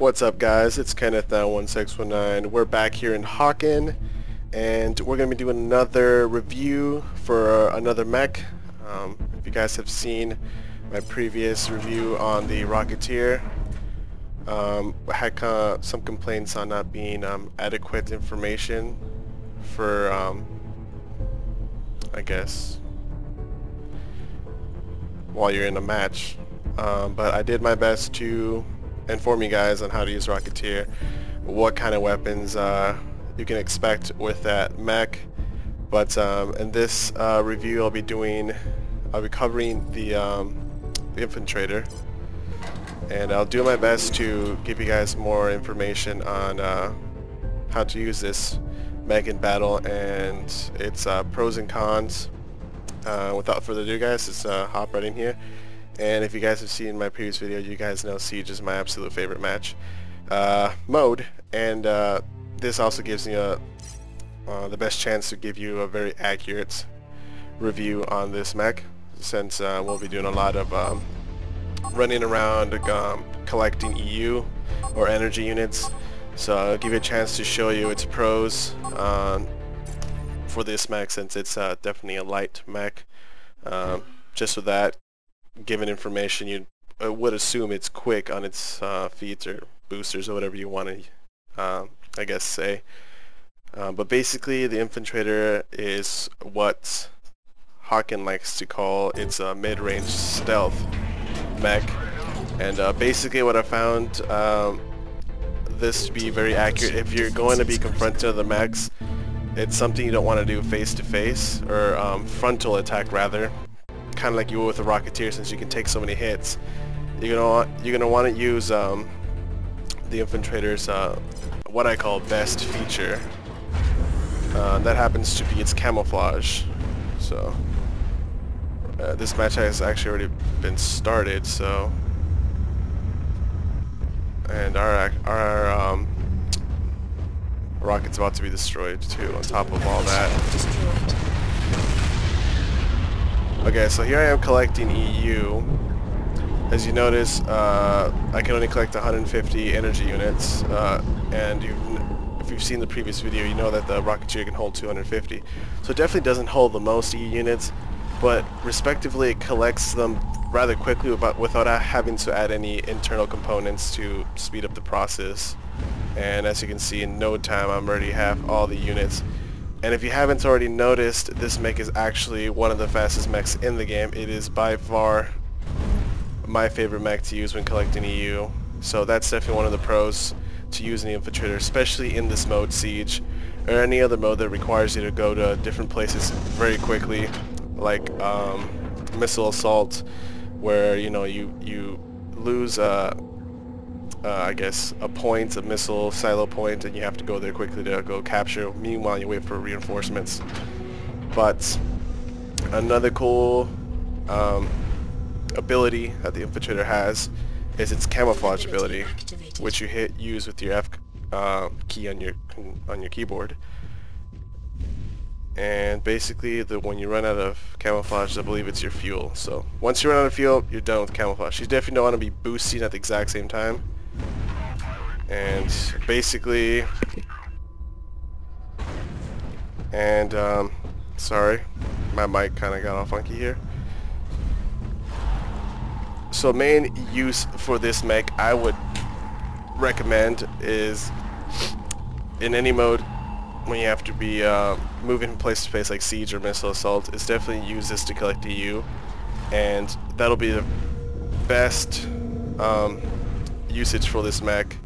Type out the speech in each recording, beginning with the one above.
What's up, guys? It's Kenneth now 1619. We're back here in Hawken, and we're going to be doing another review for another mech. If you guys have seen my previous review on the Rocketeer, I had some complaints on not being adequate information for, I guess, while you're in a match. But I did my best to inform you guys on how to use Rocketeer, what kind of weapons you can expect with that mech. But in this review I'll be covering the Infiltrator, and I'll do my best to give you guys more information on how to use this mech in battle and its pros and cons. Without further ado, guys, let's hop right in here. And if you guys have seen my previous video, you guys know Siege is my absolute favorite match mode, and this also gives me the best chance to give you a very accurate review on this mech, since we'll be doing a lot of running around collecting EU or energy units. So I'll give you a chance to show you its pros for this mech, since it's definitely a light mech. Just so that, given information, you would assume it's quick on its feats or boosters or whatever you want to, I guess, say. But basically, the Infiltrator is what Hawken likes to call its mid-range stealth mech. And basically what I found this to be very accurate. If you're going to be confronted other mechs, it's something you don't want to do face-to-face, or frontal attack rather. Kind of like you would with a Rocketeer, since you can take so many hits. You're gonna want to use the Infiltrator's what I call best feature. That happens to be its camouflage. So this match has actually already been started. So, and our rocket's about to be destroyed too. On top of all that. Okay, so here I am collecting EU. As you notice, I can only collect 150 energy units, and if you've seen the previous video, you know that the Rocketeer can hold 250. So it definitely doesn't hold the most EU units, but respectively it collects them rather quickly without having to add any internal components to speed up the process. And as you can see, in no time I'm already have all the units. And if you haven't already noticed, this mech is actually one of the fastest mechs in the game. It is by far my favorite mech to use when collecting EU. So that's definitely one of the pros to using the Infiltrator, especially in this mode, Siege, or any other mode that requires you to go to different places very quickly, like missile assault, where you lose I guess a point, a missile silo point, and you have to go there quickly to go capture. Meanwhile, you wait for reinforcements. But another cool ability that the Infiltrator has is its camouflage ability, which you use with your F key on your keyboard. And basically, when you run out of camouflage, I believe it's your fuel. So once you run out of fuel, you're done with camouflage. You definitely don't want to be boosting at the exact same time. And basically, sorry, my mic kind of got all funky here. So main use for this mech I would recommend is in any mode when you have to be moving from place to place, like Siege or missile assault, is definitely use this to collect EU, and that'll be the best usage for this mech.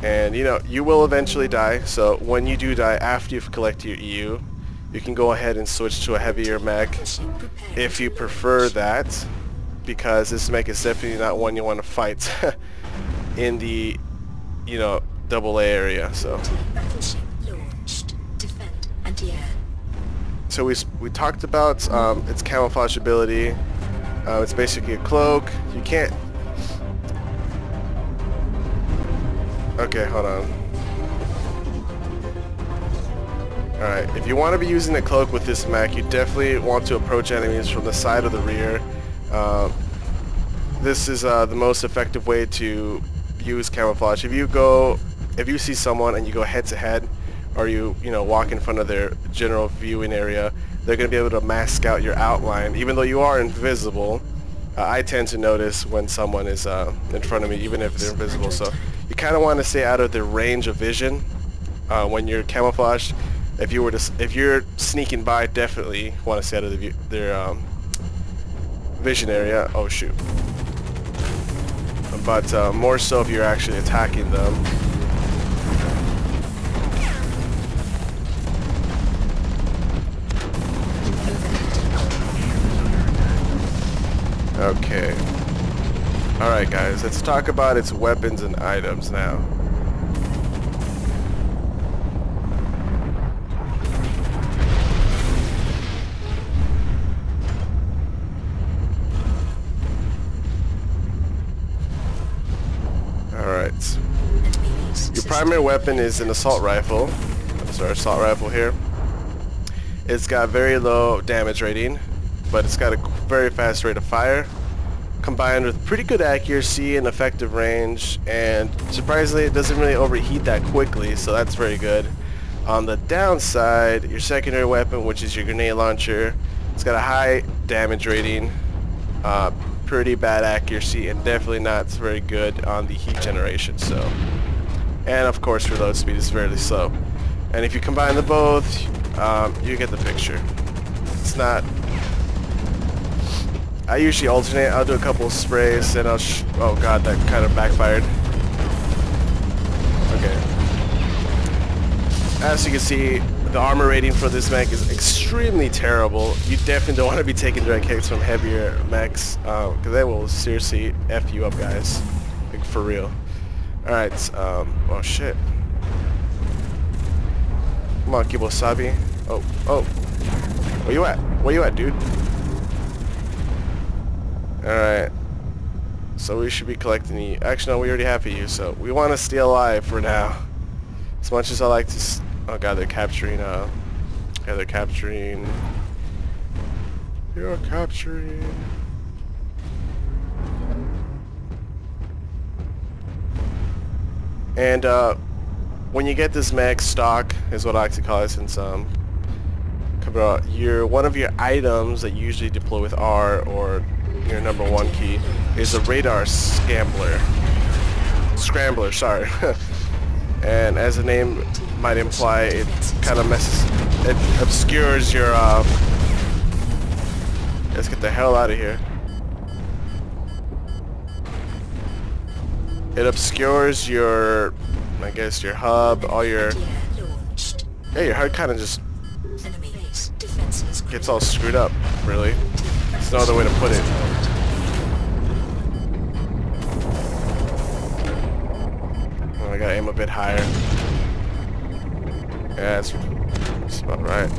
And you will eventually die, so when you do die after you've collected your EU, you can go ahead and switch to a heavier mech if you prefer that, because this mech is definitely not one you want to fight in the AA area. So we talked about its camouflage ability. It's basically a cloak. You can't. Okay, hold on. Alright, if you want to be using a cloak with this mech, you definitely want to approach enemies from the side or the rear. This is the most effective way to use camouflage. If you see someone and you go head to head, or you know, walk in front of their general viewing area, they're going to be able to mask out your outline, even though you are invisible. I tend to notice when someone is in front of me, even if they're invisible. So you kind of want to stay out of their range of vision when you're camouflaged. If you're sneaking by, definitely want to stay out of their vision area. Oh shoot! But more so if you're actually attacking them. Okay. Alright guys, let's talk about its weapons and items now. Alright. Your primary weapon is an assault rifle. That's our assault rifle here. It's got very low damage rating, but it's got a very fast rate of fire, combined with pretty good accuracy and effective range, and surprisingly it doesn't really overheat that quickly, so that's very good. On the downside, your secondary weapon, which is your grenade launcher, it's got a high damage rating, pretty bad accuracy, and definitely not very good on the heat generation. So, and of course reload speed is fairly slow. And if you combine the both, you get the picture. It's not. I usually alternate. I'll do a couple of sprays, and oh god, that kind of backfired. Okay. As you can see, the armor rating for this mech is extremely terrible. You definitely don't want to be taking direct hits from heavier mechs, because they will seriously F you up, guys. Like, for real. Alright, oh shit. Come on, Kibosabi. Oh. Where you at? Where you at, dude? Alright. So we should be collecting you. Actually, no, we already have you, so we want to stay alive for now. As much as I like to... Oh god, they're capturing, yeah, they're capturing... You're capturing... And, when you get this mech stock, is what I like to call it, since, one of your items that you usually deploy with R, or your number one key, is a radar scrambler, sorry. And as the name might imply, it kind of it obscures your, let's get the hell out of here. It obscures your, I guess, your hub, all your, yeah, your HUD kind of just gets all screwed up, really. There's no other way to put it. Oh, I gotta aim a bit higher. Yeah, that's about right.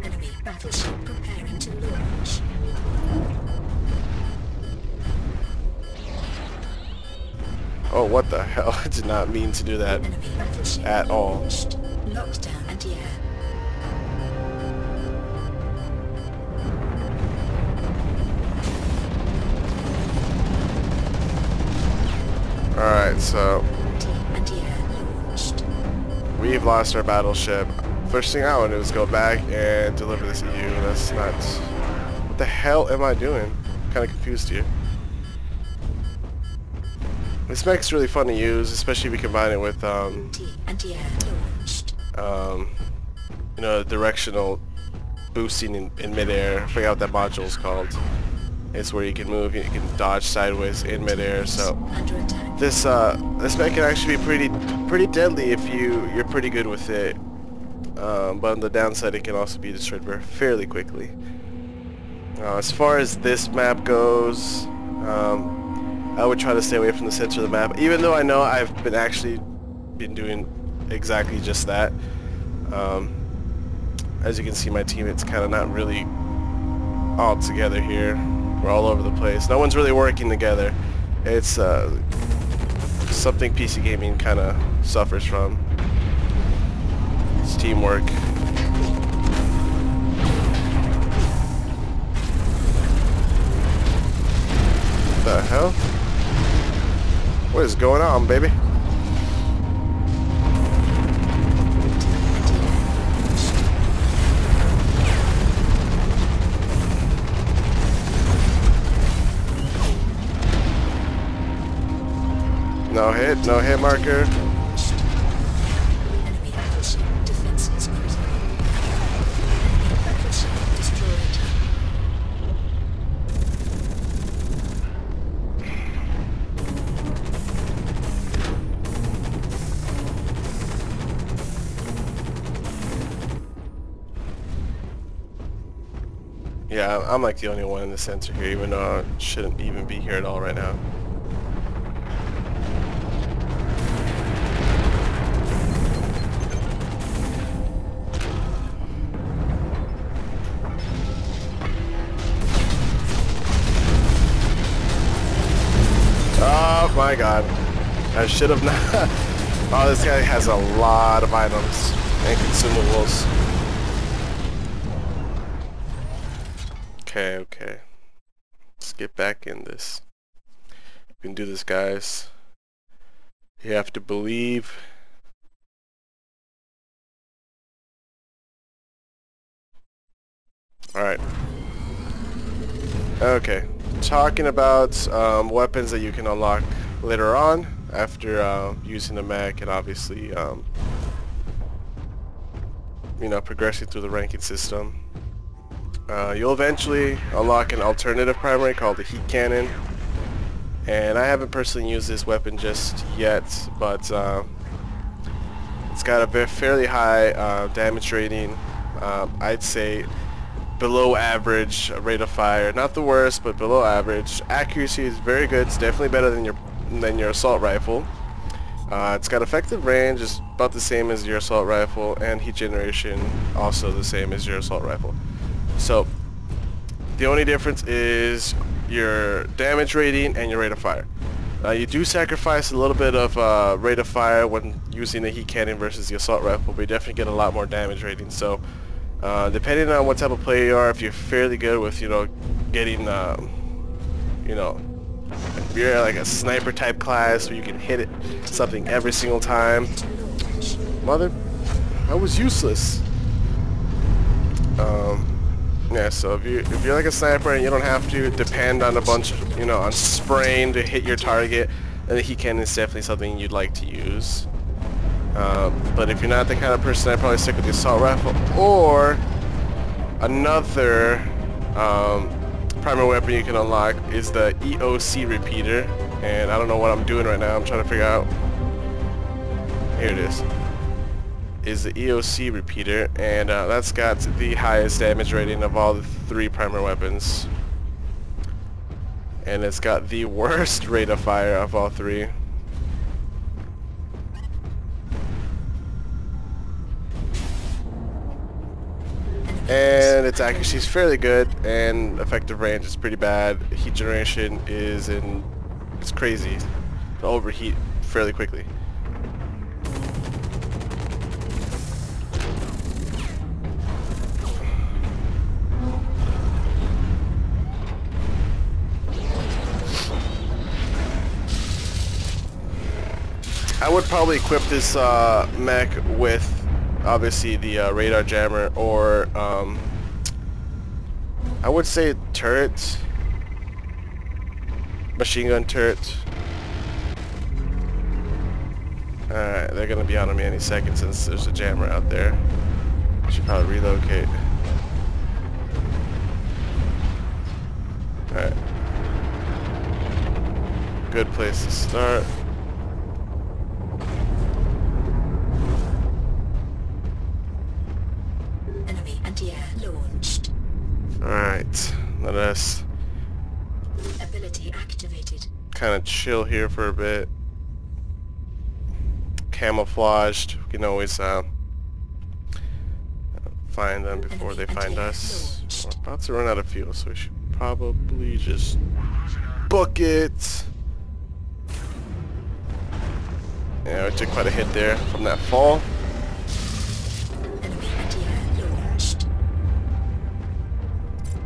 Enemy battleship preparing to launch. Oh, what the hell? I did not mean to do that at all. Lockdown and yeah. Alright, so we've lost our battleship. First thing I want to do is go back and deliver this EU. That's not... What the hell am I doing? I'm kind of confused here. This mech's really fun to use, especially if you combine it with, you know, directional boosting in midair. I forgot what that module is called. It's where you can move, you can dodge sideways in midair. So this mech can actually be pretty deadly if you're pretty good with it. But on the downside, it can also be destroyed fairly quickly. As far as this map goes, I would try to stay away from the center of the map, even though I know I've been doing exactly just that. As you can see, my teammates kind of not really all together here. We're all over the place. No one's really working together. It's something PC gaming kind of suffers from. It's teamwork. What the hell? What is going on, baby? No hit marker. Enemy battleship defenses critical. Enemy battleship destroyed. Yeah, I'm like the only one in the center here, even though I shouldn't even be here at all right now. Oh my god. I should have not. Oh, this guy has a lot of items and consumables. Okay. Let's get back in this. You can do this, guys. You have to believe. Alright. Okay. Talking about weapons that you can unlock later on after using the mech and obviously you know, progressing through the ranking system. You'll eventually unlock an alternative primary called the heat cannon, and I haven't personally used this weapon just yet, but it's got a fairly high damage rating. I'd say below average rate of fire, not the worst, but below average. Accuracy is very good. It's definitely better than your assault rifle. It's got effective range, is about the same as your assault rifle, and heat generation also the same as your assault rifle. So the only difference is your damage rating and your rate of fire. You do sacrifice a little bit of rate of fire when using the heat cannon versus the assault rifle, but you definitely get a lot more damage rating. So depending on what type of player you are, if you're fairly good with, you know, getting, you know, if you're like a sniper type class where you can hit it something every single time, mother, that was useless. Yeah, so if you're like a sniper and you don't have to depend on a bunch of, you know, on spraying to hit your target, then the heat cannon is definitely something you'd like to use. But if you're not the kind of person, I'd probably stick with the assault rifle or another primary weapon you can unlock is the EOC Repeater, and I don't know what I'm doing right now. I'm trying to figure out. Here it is the EOC Repeater, and that's got the highest damage rating of all the 3 primary weapons, and it's got the worst rate of fire of all 3. And its accuracy is fairly good, and effective range is pretty bad. Heat generation is it's crazy. It'll overheat fairly quickly. I would probably equip this mech with obviously the radar jammer, or I would say turret, machine gun turret. Alright, they're gonna be on me any second since there's a jammer out there. Should probably relocate. Alright. Good place to start. Alright, let us ability activated. Kind of chill here for a bit. Camouflaged, we can always find them before they find us. We're about to run out of fuel, so we should probably just book it. Yeah, we took quite a hit there from that fall.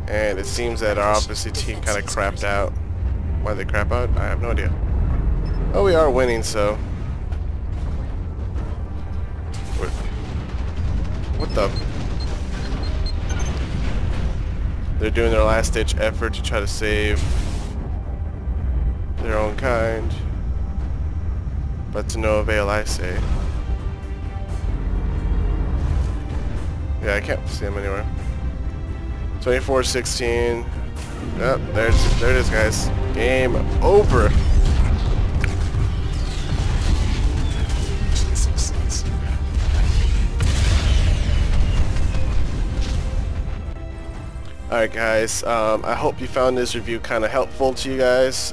And it seems that our opposite team kind of crapped out. Why they crap out? I have no idea. Oh, we are winning, so... What the... They're doing their last-ditch effort to try to save their own kind. But to no avail, I say. Yeah, I can't see them anywhere. 24-16. Yep, there it is, guys. Game over. Alright guys, I hope you found this review kind of helpful to you guys.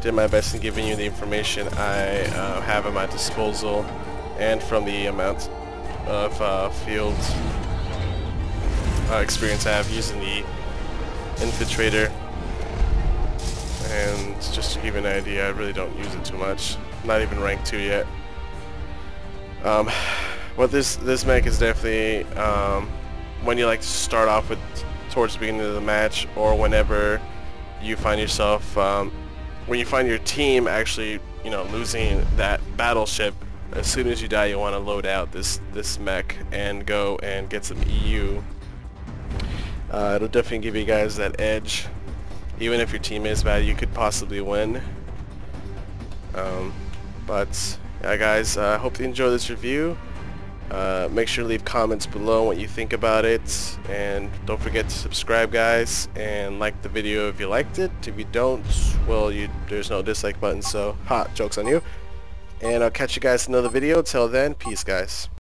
Did my best in giving you the information I have at my disposal, and from the amount of field experience I have using the Infiltrator. And just to give you an idea, I really don't use it too much. Not even rank 2 yet. But this mech is definitely when you like to start off with towards the beginning of the match, or whenever you find yourself when you find your team actually, you know, losing that battleship. As soon as you die, you want to load out this mech and go and get some EU. It'll definitely give you guys that edge. Even if your team is bad, you could possibly win. But yeah, guys, I hope you enjoy this review. Make sure to leave comments below what you think about it, and don't forget to subscribe, guys, and like the video if you liked it. If you don't, well, there's no dislike button, so joke's on you. And I'll catch you guys in another video. Till then, peace, guys.